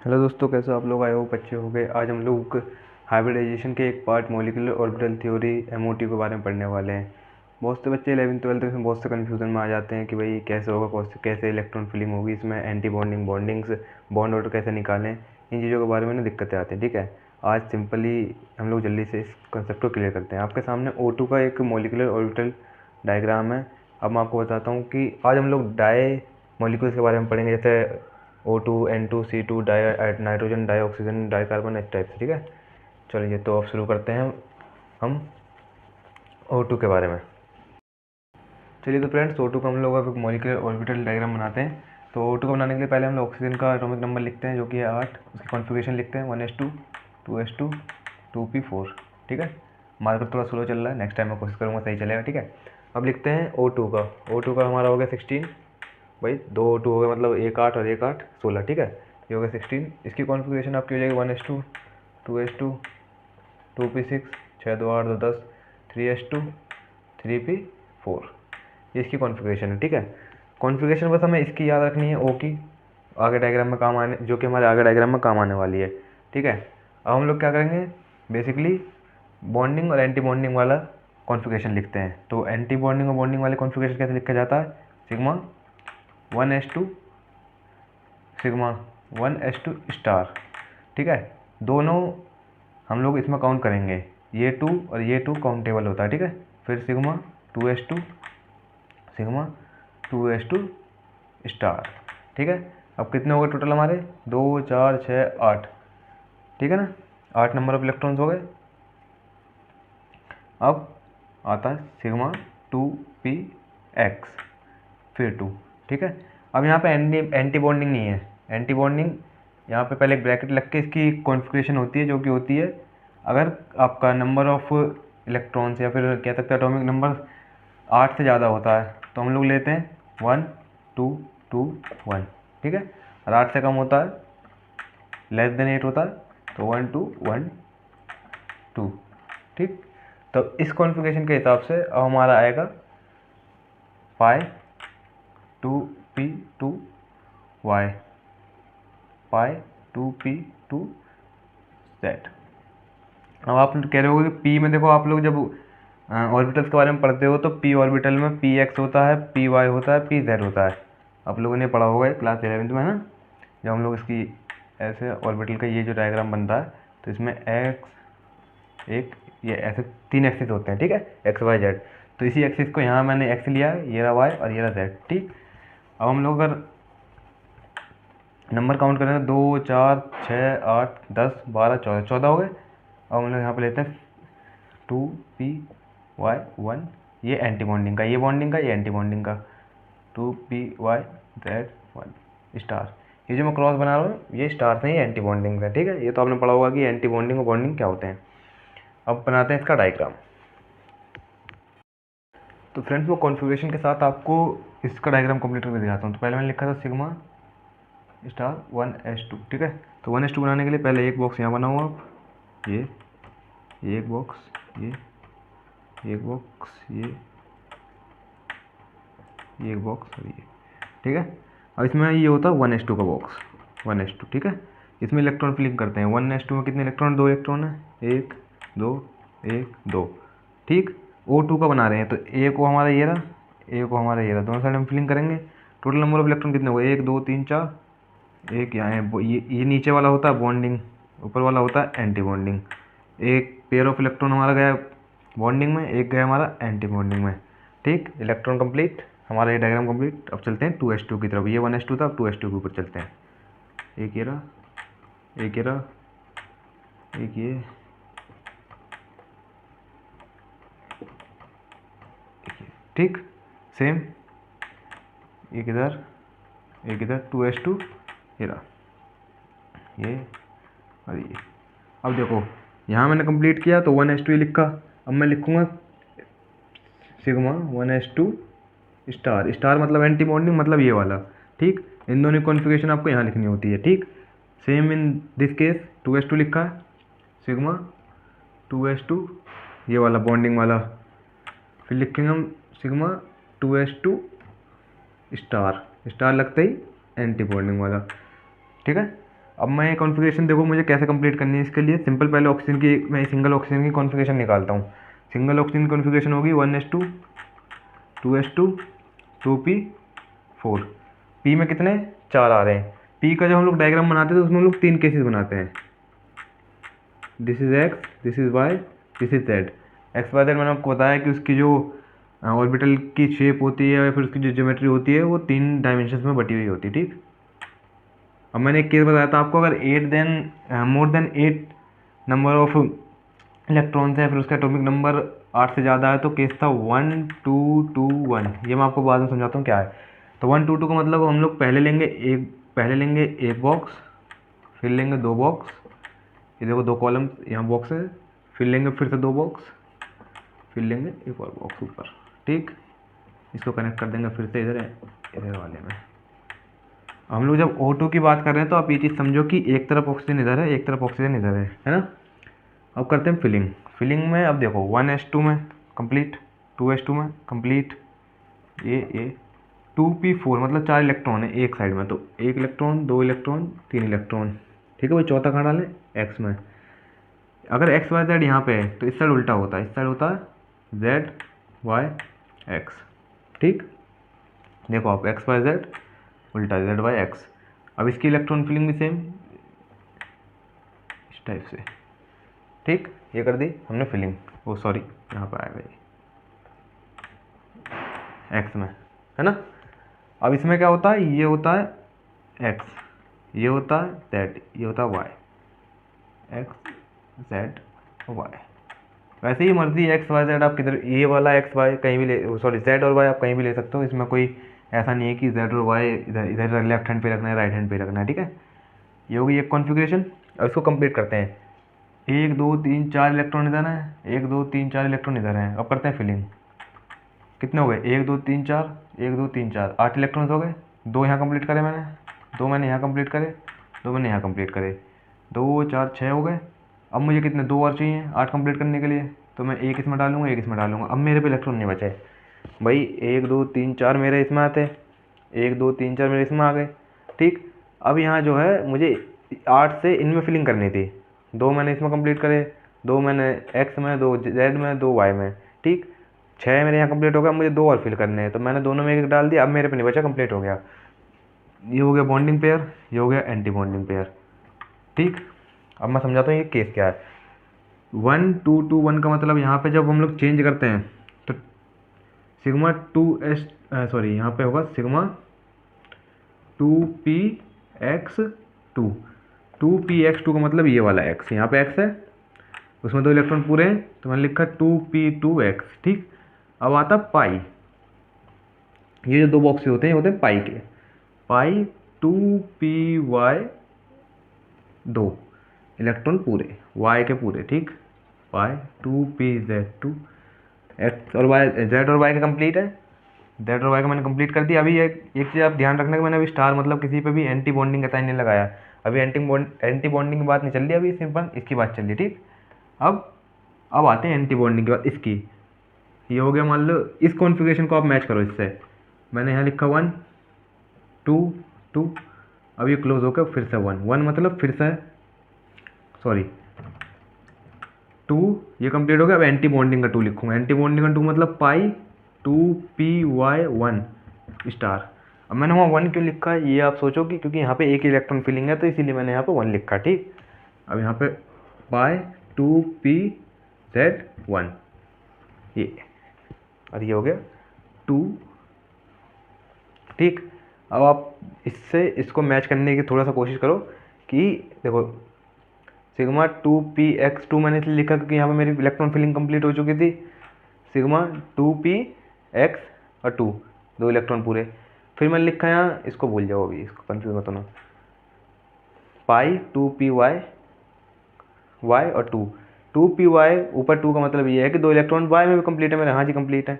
Hello दोस्तों, कैसे हो आप लोग? आए हो बच्चे हो गए। आज हम लोग हाइब्रिडाइजेशन के एक part molecular orbital theory MOT के बारे में पढ़ने वाले हैं। बहुत से बच्चे 11th-12th में बहुत से कन्फ्यूज़न में आ जाते हैं कि भाई कैसे होगा, कैसे इलेक्ट्रॉन फिलिंग होगी, इसमें anti bonding, bondings, bond order कैसे निकालें, इन चीज़ों के बारे में दिक्कतें आती हैं। ठीक है, आज सिंपली हम लोग जल्दी से इस कॉन्सेप्ट को क्लियर करते हैं। आपके सामने O2 का एक मॉलिक्यूलर ऑर्बिटल डायग्राम है। अब मैं आपको बताता हूँ कि आज हम लोग डाई मॉलिक्यूल्स के बारे में पढ़ेंगे, जैसे O2, N2, C2, nitrogen, di oxygen, di carbon, इस टाइप से। ठीक है, चलिए तो अब शुरू करते हैं हम O2 के बारे में। चलिए तो फ्रेंड्स, O2 का हम लोग अब मॉलिक्यूलर ऑर्बिटल डायग्राम बनाते हैं। तो O2 को बनाने के लिए पहले हम लोग ऑक्सीजन का एटॉमिक नंबर लिखते हैं, जो कि है 8। उसकी कॉन्फ़िगरेशन लिखते हैं 1s2, 2s2, 2p4। ठीक है, मार्कर थोड़ा स्लो चल रहा है, नेक्स्ट टाइम मैं कोशिश करूँगा सही चलेगा। ठीक है, अब लिखते हैं O2 का। O2 का हमारा हो गया 16। भाई 2 O2 हो गया, मतलब 1 8 और 1 8 16। ठीक है, ये हो गया 16। इसकी कॉन्फ़िगरेशन आपकी हो जाएगी 1s2, 2s2, 2p6, 6 2 8 2 10, 3s2, 3p4। ये इसकी कॉन्फ़िगरेशन है। ठीक है, कॉन्फ़िगरेशन बस हमें इसकी याद रखनी है, ओ की, आगे डायग्राम में काम आने, जो कि हमारे आगे डायग्राम में काम आने वाली है। ठीक है, अब हम लोग क्या करेंगे, बेसिकली बॉन्डिंग और एंटी बॉन्डिंग वाला कॉन्फ़िगरेशन लिखते हैं। तो एंटी बॉन्डिंग और बॉन्डिंग वाले कॉन्फ़िगरेशन कैसे लिखा जाता है? Sigma 1s2 sigma 1s2 star. ठीक है, दोनों हम लोग इसमें काउंट करेंगे, ये 2 और ये 2 काउंटेबल होता है। ठीक है, फिर sigma 2s2 sigma 2s2 star. ठीक है, अब कितने हो गए टोटल हमारे? 2 4 6 8। ठीक है ना, 8 नंबर ऑफ इलेक्ट्रॉन्स हो गए। अब आता है सिग्मा 2p(x), फिर 2। ठीक है, अब यहाँ पे एंटी बॉन्डिंग नहीं है। एंटी बॉन्डिंग यहाँ पे पहले एक ब्रैकेट लग के इसकी कॉन्फ़िगरेशन होती है, जो कि होती है अगर आपका नंबर ऑफ इलेक्ट्रॉन्स या फिर कह सकते हैं एटॉमिक नंबर 8 से ज़्यादा होता है, तो हम लोग लेते हैं 1 2 2 1। ठीक है, और 8 से कम होता है, लेस देन 8 होता है, तो 1 2 1 2। ठीक, तो इस कॉन्फ़िगरेशन के हिसाब से अब हमारा आएगा पाई 2p2y, पाई 2p2z। अब आप कह रहे होगे कि p में, देखो आप लोग जब ऑर्बिटल्स के बारे में पढ़ते हो तो p ऑर्बिटल में px होता है, py होता है, pz होता है। आप लोगों ने पढ़ा होगा क्लास 11th में, है ना, जब हम लोग इसकी ऐसे ऑर्बिटल का ये जो डायग्राम बनता है, तो इसमें x एक ये ऐसे 3 एक्सिस होते हैं। ठीक है, एक्स वाई जेड। तो इसी एक्सिस को यहाँ मैंने x लिया है, ये रहा y और ये रहा z। ठीक, अब हम लोग अगर नंबर काउंट करें तो 2 4 6 8 10 12 14 14 हो गए। अब हम लोग यहाँ पे लेते हैं 2p(y)1, ये एंटी बॉन्डिंग का, ये बॉन्डिंग का, ये एंटी बॉन्डिंग का, 2p(y)z)1 स्टार। ये जो मैं क्रॉस बना रहा हूँ ये स्टार से ही एंटी बॉन्डिंग है। ठीक है, ये तो आपने पढ़ा होगा कि एंटी बॉन्डिंग और बॉन्डिंग क्या होते हैं। अब बनाते हैं इसका डायग्राम। तो फ्रेंड्स, वो कॉन्फ़िगरेशन के साथ आपको इसका डायग्राम कंप्लीट करके दिखाता हूँ। तो पहले मैंने लिखा था सिग्मा स्टार 1s2। ठीक है, तो 1s2 बनाने के लिए पहले एक बॉक्स यहाँ बनाओ आप, ये एक बॉक्स, ये एक बॉक्स, ये एक बॉक्स और ये। ठीक है, अब इसमें ये होता है 1s2 का बॉक्स, 1s2। ठीक है, इसमें इलेक्ट्रॉन फिलिंग करते हैं। 1s2 में कितने इलेक्ट्रॉन? 2 इलेक्ट्रॉन है, 1 2 1 2। ठीक, O2 का बना रहे हैं, तो ए को हमारा ये रहा, ए को हमारा ये रहा, दोनों साइड में फिलिंग करेंगे। टोटल नंबर ऑफ इलेक्ट्रॉन कितने हुए? 1 2 3 4। एक यहाँ है, ये नीचे वाला होता है बॉन्डिंग, ऊपर वाला होता है एंटी बॉन्डिंग। एक पेयर ऑफ इलेक्ट्रॉन हमारा गया बॉन्डिंग में, एक गया हमारा एंटी बॉन्डिंग में। ठीक, इलेक्ट्रॉन कंप्लीट, हमारा ये डायग्राम कंप्लीट। अब चलते हैं 2s2 की तरफ। ये 1s2 था, अब 2s2 के ऊपर चलते हैं। एक ये रहा, एक ये रहा, एक ये, ठीक, सेम, एक इधर, एक इधर, 2s2, ये रहा, ये और ये। अब देखो यहाँ मैंने कंप्लीट किया तो 1s2 ही लिखा। अब मैं लिखूँगा सिग्मा 1s2 स्टार। स्टार मतलब एंटी बॉन्डिंग, मतलब ये वाला। ठीक, इन दोनों की कॉन्फ़िगरेशन आपको यहाँ लिखनी होती है। ठीक, same in this case 2s2 लिखा है, सिग्मा 2s2 ये वाला बॉन्डिंग वाला। फिर लिखेंगे हम सिग्मा 2s2 स्टार, स्टार लगते ही एंटी बॉन्डिंग वाला। ठीक है, अब मैं ये कॉन्फ़िगरेशन देखो मुझे कैसे कंप्लीट करनी है। इसके लिए सिंपल पहले ऑक्सीजन की, मैं सिंगल ऑक्सीजन की कॉन्फ़िगरेशन निकालता हूँ। सिंगल ऑक्सीजन की कॉन्फ़िगरेशन होगी 1s2 2s2 2p4। पी में कितने 4 आ रहे हैं। पी का जब हम लोग डायग्राम बनाते हैं तो उसमें हम लोग 3 केसेस बनाते हैं। This is X, this is Y, this is Z. X Y Z मैंने आपको बताया कि उसकी जो ऑर्बिटल की शेप होती है या फिर उसकी जो ज्योमेट्री होती है वो 3 डायमेंशंस में बटी हुई होती है, ठीक। अब मैंने एक केस बताया था आपको, अगर more than 8 number of electrons है, फिर उसका एटॉमिक नंबर 8 से ज़्यादा है, तो केस था 1 2 2 1। ये मैं आपको बाद में समझाता हूँ क्या है। तो 1 2 2 का मतलब हम लोग पहले लेंगे एक बॉक्स, फिर लेंगे 2 बॉक्स, ये देखो 2 कॉलम यहाँ बॉक्स है, फिर लेंगे फिर से 2 बॉक्स, फिर लेंगे एक और बॉक्स ऊपर, ठीक। इसको कनेक्ट कर देंगे फिर से इधर वाले में। हम लोग जब O2 की बात कर रहे हैं तो आप ये चीज़ समझो कि एक तरफ ऑक्सीजन इधर है, एक तरफ ऑक्सीजन इधर है ना। अब करते हैं फिलिंग। फिलिंग में अब देखो 1s2 में कंप्लीट, 2s2 में कंप्लीट, ये 2p4 मतलब 4 इलेक्ट्रॉन है एक साइड में, तो 1 इलेक्ट्रॉन 2 इलेक्ट्रॉन 3 इलेक्ट्रॉन, ठीक है भाई। चौथा कहाँ डालें, एक्स में। अगर एक्स वाई जेड यहाँ पे है तो इस साइड उल्टा होता है, इस साइड होता है जेड वाई एक्स, ठीक। देखो आप एक्स वाई जेड उल्टा जेड वाई एक्स। अब इसकी इलेक्ट्रॉन फिलिंग भी सेम इस टाइप से, ठीक। ये कर दी हमने फिलिंग। वो सॉरी यहाँ पर आएगा ये एक्स में, है ना। अब इसमें क्या होता है, ये होता है एक्स, ये होता है जेड, ये होता है वाई, एक्स जेड वाई। वैसे ही मर्जी एक्स वाई जेड आप किधर, ये वाला एक्स वाई कहीं भी ले, सॉरी जेड और वाई आप कहीं भी ले सकते हो। इसमें कोई ऐसा नहीं है कि जेड और वाई इधर इधर लेफ्ट हैंड पे रखना है, राइट हैंड पे रखना है, ठीक है। ये होगी एक कॉन्फ़िगरेशन। अब इसको कंप्लीट करते हैं। 1 2 3 4 इलेक्ट्रॉन इधर है, 1 2 3 4 इलेक्ट्रॉन इधर हैं। अब करते हैं फिलिंग। कितने हो गए, 1 2 3 4, 1 2 3 4, 8 इलेक्ट्रॉन्स हो गए। 2 यहाँ कंप्लीट करे मैंने, 2 मैंने यहाँ कंप्लीट करे, 2 मैंने यहाँ कंप्लीट करे, 2 4 6 हो गए। अब मुझे कितने 2 और चाहिए 8 कंप्लीट करने के लिए, तो मैं एक इसमें डालूंगा, एक इसमें डालूंगा। अब मेरे पे इलेक्ट्रॉन नहीं बचे भाई। 1 2 3 4 मेरे इसमें आते, 1 2 3 4 मेरे इसमें आ गए, ठीक। अब यहाँ जो है मुझे 8 से इनमें फिलिंग करनी थी। 2 मैंने इसमें कंप्लीट करे, 2 मैंने एक्स में, 2 जेड में, 2 वाई में, ठीक। 6 मेरे यहाँ कंप्लीट हो गया, मुझे 2 और फिल करने हैं, तो मैंने दोनों में एक डाल दिया। अब मेरे पे नहीं बचा, कंप्लीट हो गया। ये हो गया बॉन्डिंग पेयर, ये हो गया एंटी बॉन्डिंग पेयर, ठीक। अब मैं समझाता हूँ ये केस क्या है। 1 2 2 1 का मतलब यहाँ पे जब हम लोग चेंज करते हैं तो सिग्मा 2s, सॉरी यहाँ पे होगा सिग्मा 2p(x)2। 2p(x)2 का मतलब ये वाला x, यहाँ पे x है, उसमें 2 इलेक्ट्रॉन पूरे हैं, तो मैंने लिखा 2p2x, ठीक। अब आता पाई, ये जो 2 बॉक्स होते हैं ये होते हैं पाई के। पाई 2py2 इलेक्ट्रॉन पूरे y के पूरे, ठीक। पाई 2pz2 एक्स और वाई, जेड और वाई का कंप्लीट है, जेड और वाई का मैंने कंप्लीट कर दिया। अभी एक चीज़ आप ध्यान रखना कि मैंने अभी स्टार मतलब किसी पे भी एंटी बॉन्डिंग का साइन नहीं लगाया। अभी एंटी बॉन्डिंग की बात नहीं चल रही, अभी सिंपल इसकी बात चल रही, ठीक। अब आते हैं एंटी बॉन्डिंग की बात। इसकी ये हो गया, मान लो इस कॉन्फ़िगरेशन को आप मैच करो इससे। मैंने यहाँ लिखा 1 2 2, अब ये क्लोज होकर फिर से 1 1 मतलब फिर से, सॉरी 2, ये कंप्लीट हो गया। अब एंटी बॉन्डिंग का 2 लिखूँगा। एंटी बॉन्डिंग का 2 मतलब पाई 2py1 स्टार। अब मैंने वहाँ 1 क्यों लिखा है ये आप सोचो कि क्योंकि यहाँ पे एक इलेक्ट्रॉन फिलिंग है, तो इसीलिए मैंने यहाँ पे 1 लिखा, ठीक। अब यहाँ पे पाई 2pz1 ये, और ये हो गया 2, ठीक। अब आप इससे इसको मैच करने की थोड़ा सा कोशिश करो कि देखो सिग्मा 2px2 मैंने इसलिए लिखा क्योंकि यहाँ पे मेरी इलेक्ट्रॉन फिलिंग कंप्लीट हो चुकी थी। सिग्मा 2px और 2, 2 इलेक्ट्रॉन पूरे। फिर मैंने लिखा यहाँ, इसको भूल जाओ अभी, इसको कंफ्यूज मत होना, पाई 2py y और 2, 2py ऊपर 2 का मतलब ये है कि 2 इलेक्ट्रॉन y में भी कंप्लीट है मेरे, हाँ जी कंप्लीट है।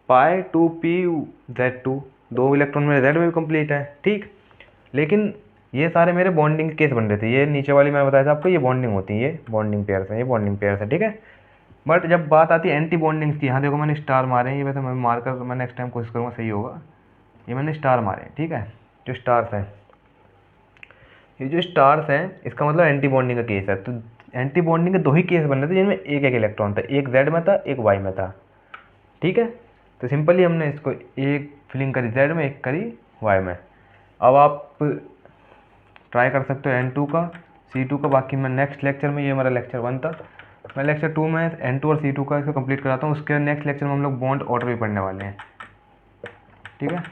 पाई 2pz2, 2 इलेक्ट्रॉन मेरे z में भी कंप्लीट है, ठीक। लेकिन ये सारे मेरे बॉन्डिंग केस बन रहे थे। ये नीचे वाली मैंने बताया था आपको, ये बॉन्डिंग होती है, ये बॉन्डिंग पेयर्स है, ये बॉन्डिंग पेयर्स है, ठीक है। बट जब बात आती है एंटी बॉन्डिंग्स की, यहाँ देखो मैंने स्टार मारे हैं, ये वैसे मैं मारकर मैं नेक्स्ट टाइम कोशिश करूँगा सही होगा। ये मैंने स्टार मारे हैं, ठीक है, जो स्टार्स हैं। ये जो स्टार्स हैं इसका मतलब एंटी बॉन्डिंग का केस है। तो एंटी बॉन्डिंग के 2 ही केस बन रहे थे जिनमें एक एक इलेक्ट्रॉन था, एक जेड में था एक वाई में था। ठीक है, तो सिंपली हमने इसको एक फिलिंग करी जेड में, एक करी वाई में। अब आप ट्राई कर सकते हो N2 का C2 का। बाकी मैं नेक्स्ट लेक्चर में, ये हमारा लेक्चर 1 था, मैं लेक्चर 2 में N2 और C2 का इसको कंप्लीट कराता हूँ। उसके नेक्स्ट लेक्चर में हम लोग बॉन्ड ऑर्डर भी पढ़ने वाले हैं। ठीक है।